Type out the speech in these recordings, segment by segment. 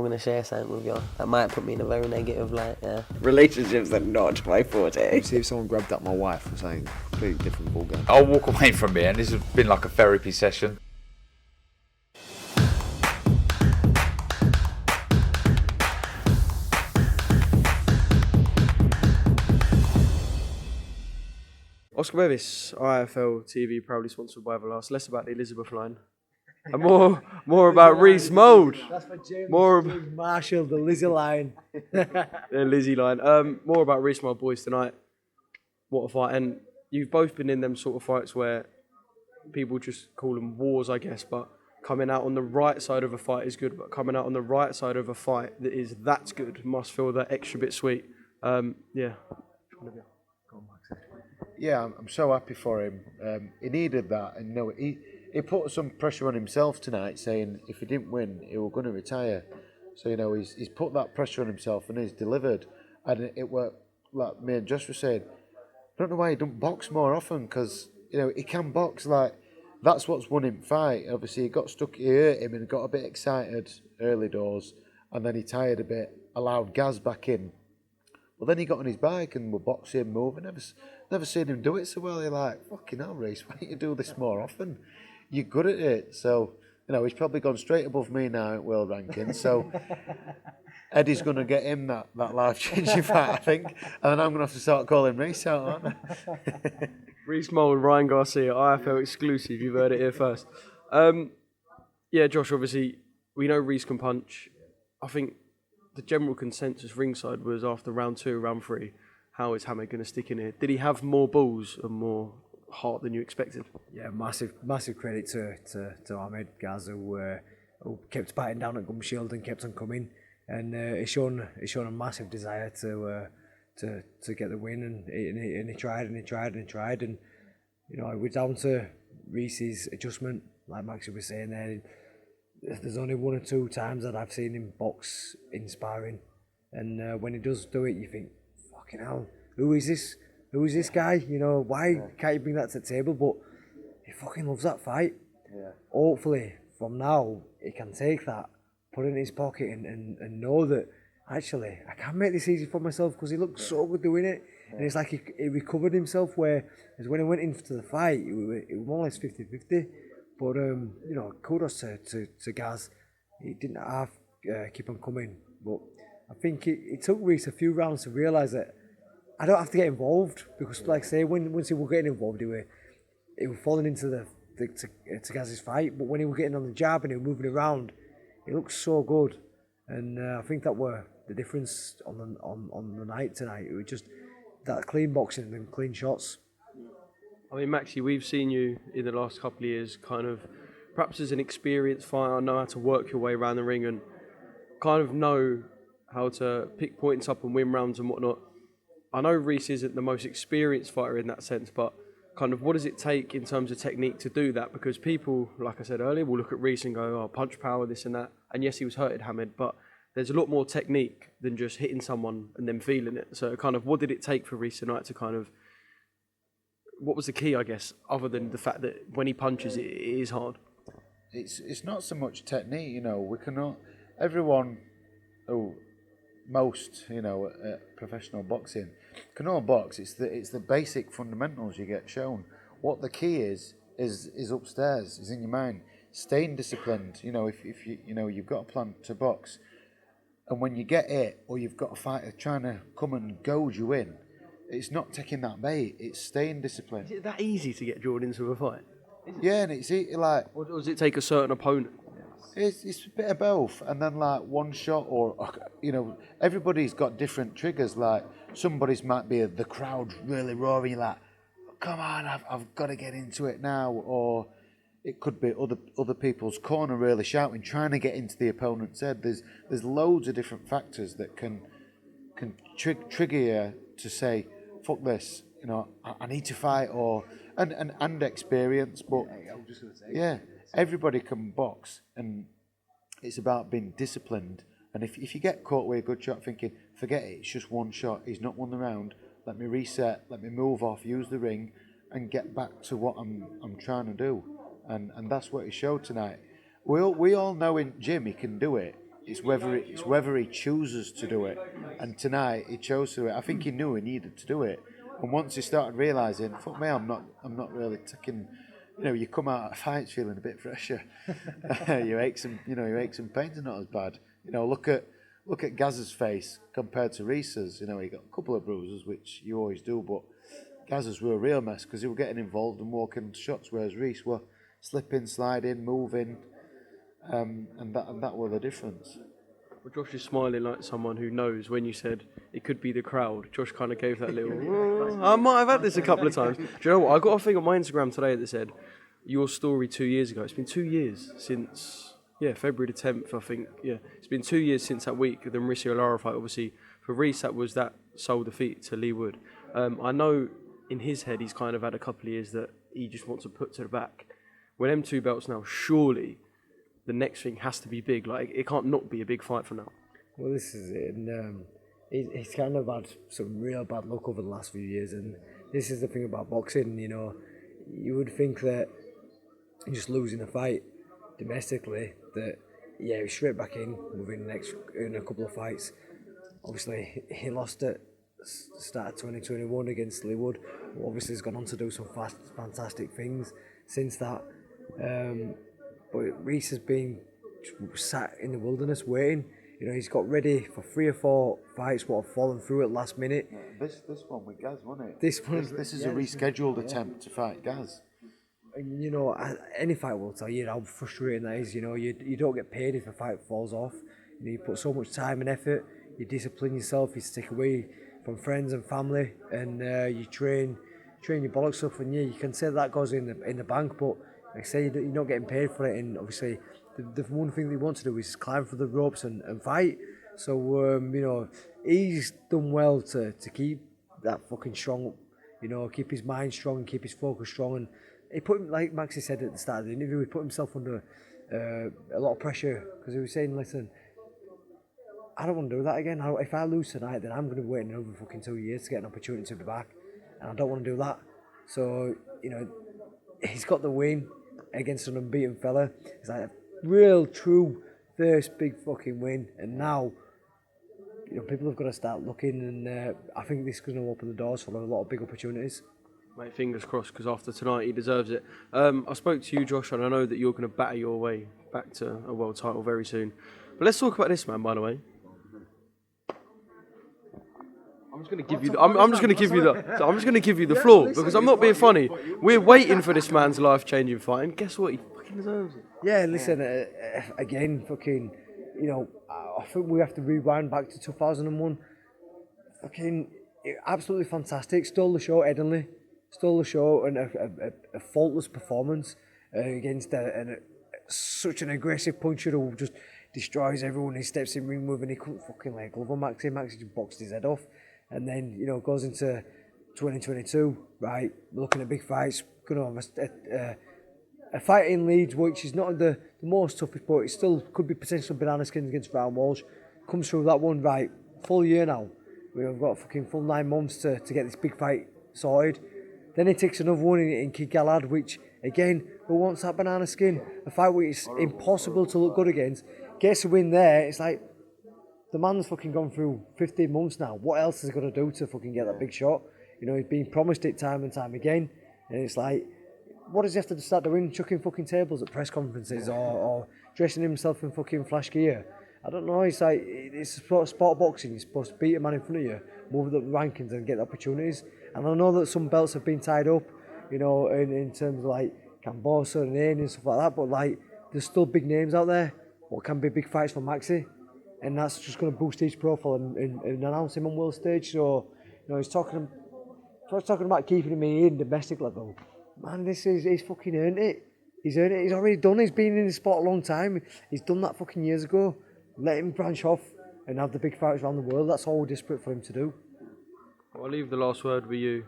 going to share something with you. That might put me in a very negative light, yeah. Relationships are not my forte. See if someone grabbed at my wife or something completely different ballgame. I'll walk away from here, and this has been like a therapy session. Oscar Bevis, IFL TV, proudly sponsored by Everlast. Less about the Elizabeth line, and more about Reece Mould. That's for James. More James Marshall, the Lizzie line. the Lizzie line. More about Reece Mould, boys, tonight. What a fight! And you've both been in them sort of fights where people just call them wars, I guess. But coming out on the right side of a fight is good. But coming out on the right side of a fight that is that good must feel that extra bit sweet. Yeah. Yeah, I'm so happy for him. He needed that, and he put some pressure on himself tonight, saying if he didn't win, he was going to retire. So he's put that pressure on himself, and he's delivered. And it worked, like me and Josh were saying. I don't know why he don't box more often, because he can box. Like that's what's won him fight. Obviously, he got stuck, he hurt him, and got a bit excited early doors, and then he tired a bit, allowed Gaz back in. Well, then he got on his bike and were boxing, moving. Never seen him do it so well. You're like, fucking hell, Reece, why don't you do this more often? You're good at it. So, he's probably gone straight above me now at world rankings. So, Eddie's going to get him that life-changing fight, I think. And then I'm going to have to start calling Reece out, aren't I? Reece Mould, Ryan Garcia, IFL exclusive. You've heard it here first. Yeah, Josh, obviously, we know Reece can punch. I think the general consensus ringside was after round 2, round 3, how is Hamed going to stick in here? Did he have more balls and more heart than you expected? Yeah, massive credit to Hamed Gaz, who kept biting down at Gum Shield and kept on coming, and he's shown a massive desire to get the win, and he tried, and it was down to Reece's adjustment, like Maxi was saying there. There's only 1 or 2 times that I've seen him box in sparring, and when he does do it, you think, fucking hell, who is this? Who is this guy? Why can't you bring that to the table? But he fucking loves that fight. Yeah. Hopefully, from now, he can take that, put it in his pocket, and know that, actually, I can make this easy for myself, because he looked so good doing it. Yeah. And it's like he recovered himself, whereas when he went into the fight, it was more or less 50-50. But, kudos to Gaz. He didn't keep on coming. But I think it took Reece a few rounds to realise that I don't have to get involved, because, like I say, once he was getting involved, he was falling into to Gaz's fight. But when he was getting on the jab and he was moving around, it looked so good. And I think that were the difference on the night tonight. It was just that clean boxing and clean shots. I mean, Maxi, we've seen you in the last couple of years kind of, perhaps as an experienced fighter, know how to work your way around the ring and kind of know how to pick points up and win rounds and whatnot. I know Reece isn't the most experienced fighter in that sense, but kind of what does it take in terms of technique to do that? Because people, like I said earlier, will look at Reece and go, oh, punch power, this and that. And yes, he was hurted, Hamed, but there's a lot more technique than just hitting someone and then feeling it. So kind of what did it take for Reece tonight to kind of, what was the key, I guess, other than the fact that when he punches, it is hard? It's not so much technique, we cannot, everyone, most, professional boxing can all box. It's the basic fundamentals you get shown. What the key is upstairs, is in your mind. Staying disciplined, if you've got a plan to box, and when you get it, or you've got a fighter trying to come and goad you in, it's not taking that bait, it's staying disciplined. Is it that easy to get drawn into a fight? Yeah, and it's like... Or does it take a certain opponent? It's a bit of both, and then like one shot, or everybody's got different triggers. Like somebody's might be the crowd really roaring, you're like, come on, I've got to get into it now, or it could be other people's corner really shouting, trying to get into the opponent's head. There's loads of different factors that can trigger you to say, fuck this, I need to fight, and experience, but yeah, everybody can box, and it's about being disciplined. And if you get caught with a good shot thinking, forget it, it's just one shot, he's not won the round, let me reset, let me move off, use the ring, and get back to what I'm trying to do. And that's what he showed tonight. We all know in gym he can do it. It's whether he chooses to do it. And tonight he chose to do it. I think he knew he needed to do it. And once he started realising, fuck me, I'm not really taking. You know, you come out of fights feeling a bit fresher. Your aches and pains are not as bad. You know, look at Gaz's face compared to Reece's. You know, he got a couple of bruises, which you always do, but Gaz's were a real mess because he were getting involved and walking shots, whereas Reece were slipping, sliding, moving, and that were the difference. Well, Josh is smiling like someone who knows when you said it could be the crowd. Josh kind of gave that little, I might have had this a couple of times. Do you know what? I got a thing on my Instagram today that said, your story 2 years ago. It's been 2 years since, February the 10th, I think. Yeah, it's been 2 years since that week, the Mauricio Lara fight. Obviously, for Reece, that was that sole defeat to Lee Wood. I know in his head, he's kind of had a couple of years that he just wants to put to the back. With them 2 belts now, surely the next thing has to be big. Like, it can't not be a big fight for now. Well, this is it. And he's kind of had some real bad luck over the last few years. And this is the thing about boxing, you know. You would think that just losing a fight domestically, that, he's straight back in in a couple of fights. Obviously, he lost at the start of 2021 against Lee Wood. Obviously, he's gone on to do some fantastic things since that. But Reece has been sat in the wilderness waiting. You know, he's got ready for 3 or 4 fights what have fallen through at last minute. This one with Gaz, wasn't it? This is a rescheduled attempt to fight Gaz. And, you know, any fight will tell you how frustrating that is. You know, you don't get paid if a fight falls off. You know, you put so much time and effort. You discipline yourself. You stick away from friends and family, and you train your bollocks up. And you can say that goes in the bank, but like I say, you're not getting paid for it. And obviously, the one thing they want to do is climb for the ropes and fight. So you know, he's done well to keep that fucking strong. You know, keep his mind strong, keep his focus strong, and he put him, like Maxi said at the start of the interview, he put himself under a lot of pressure because he was saying, listen, I don't want to do that again. If I lose tonight, then I'm going to be waiting another fucking 2 years to get an opportunity to be back, and I don't want to do that. So, you know, he's got the win against an unbeaten fella. It's like a real, true first big fucking win, and now, you know, people have got to start looking, and I think this is going to open the doors for a lot of big opportunities. Mate, fingers crossed, because after tonight he deserves it. I spoke to you, Josh, and I know that you're going to batter your way back to a world title very soon. But let's talk about this man, by the way. I'm just going to give you. I'm just going to give you the floor because I'm not being funny. We're waiting for this man's life-changing fight, and guess what? He fucking deserves it. Yeah, listen. Again, fucking. You know, I think we have to rewind back to 2001. Fucking absolutely fantastic. Stole the show, Edenley. Stole the show, and a faultless performance against such an aggressive puncher who just destroys everyone he steps in ring with, and he couldn't fucking leg glove on Maxi. Maxi just boxed his head off, and then, you know, goes into 2022. Right, we're looking at big fights. Going to have a fight in Leeds, which is not the most toughest, but it still could be potentially banana skins against Ryan Walsh. Comes through that one, right? Full year now. We've got a fucking full 9 months to get this big fight sorted. Then he takes another one in Kid Galad, which, again, who wants that banana skin? A fight which is impossible to look good against. Gets a win there. It's like, the man's fucking gone through 15 months now. What else is he going to do to fucking get that big shot? You know, he's been promised it time and time again. And it's like, what does he have to start doing? Chucking fucking tables at press conferences or dressing himself in fucking flash gear? I don't know. It's like, it's sport boxing. You're supposed to beat a man in front of you, move up the rankings and get opportunities. And I know that some belts have been tied up, you know, in terms of like Cambosa and Ain and stuff like that, but like, there's still big names out there. What can be big fights for Maxi? And that's just going to boost his profile and announce him on world stage. So, you know, he's talking about keeping him in domestic level. Man, he's fucking earned it. He's earned it. He's already done it. He's been in the sport a long time. He's done that fucking years ago. Let him branch off and have the big fights around the world. That's all we're desperate for him to do. I'll leave the last word with you.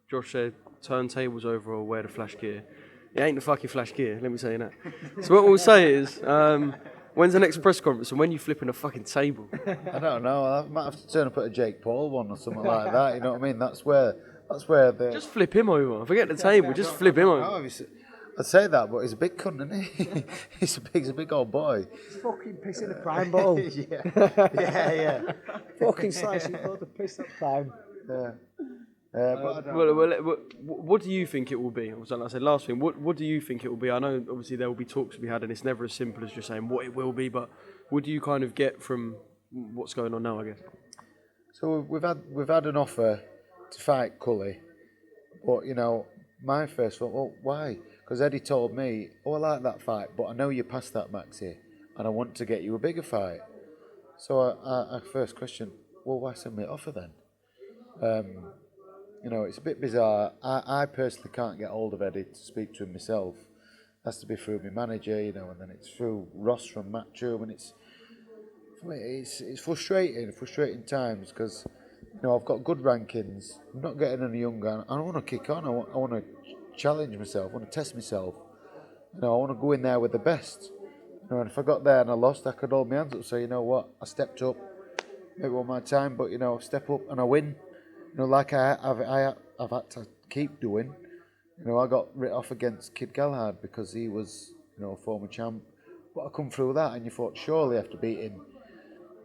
Josh said, turntables over or wear the flash gear. It ain't the fucking flash gear, let me tell you that. So what we'll say is, when's the next press conference and when you flipping a fucking table? I don't know. I might have to turn up at a Jake Paul one or something like that. You know what I mean? That's where the. Just flip him over. Forget the table, just flip him over. Obviously, I say that, but he's a big cunt, isn't he? he's a big old boy. He's fucking pissing a prime ball. yeah. Fucking slicing all the piss at prime. Yeah. What do you think it will be? So like I said, last thing, what do you think it will be? I know obviously there will be talks to be had, and it's never as simple as just saying what it will be. But what do you kind of get from what's going on now? I guess. So we've had an offer to fight Cully, but you know, my first thought, well, why? Because Eddie told me, oh, I like that fight, but I know you're past that, Maxi, and I want to get you a bigger fight. So I first question, well, why send me an offer then? You know, it's a bit bizarre. I personally can't get hold of Eddie to speak to him myself. It has to be through my manager, you know, and then it's through Ross from Matchroom, and it's frustrating times because, you know, I've got good rankings. I'm not getting any younger. I want to kick on. I want to challenge myself. I want to test myself. You know, I want to go in there with the best. You know, and if I got there and I lost, I could hold my hands up and say, you know what, I stepped up. Maybe one more time, but you know, step up and I win. You know, like I've had to keep doing. You know, I got writ off against Kid Galahad because he was, you know, a former champ. But I come through that, and you thought surely after beating,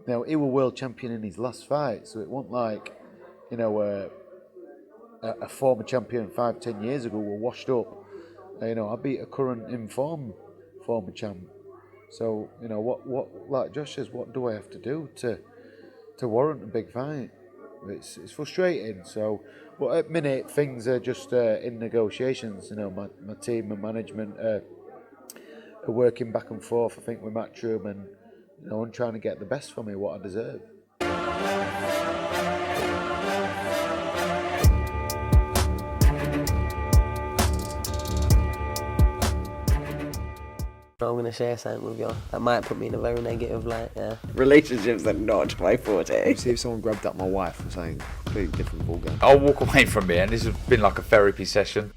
you know, he was world champion in his last fight, so it wasn't like, you know, a former champion 5-10 years ago were washed up. You know, I beat a current in form former champ. So you know what like Josh says, what do I have to do to warrant a big fight? It's frustrating. So, but at the minute things are just in negotiations. You know, my team and management are working back and forth. I think with Matchroom, and you know, I'm trying to get the best for me, what I deserve. I'm going to share something with you that might put me in a very negative light, yeah. Relationships are not my forte. See if someone grabbed up my wife and saying completely different ballgame. I'll walk away from it, and this has been like a therapy session.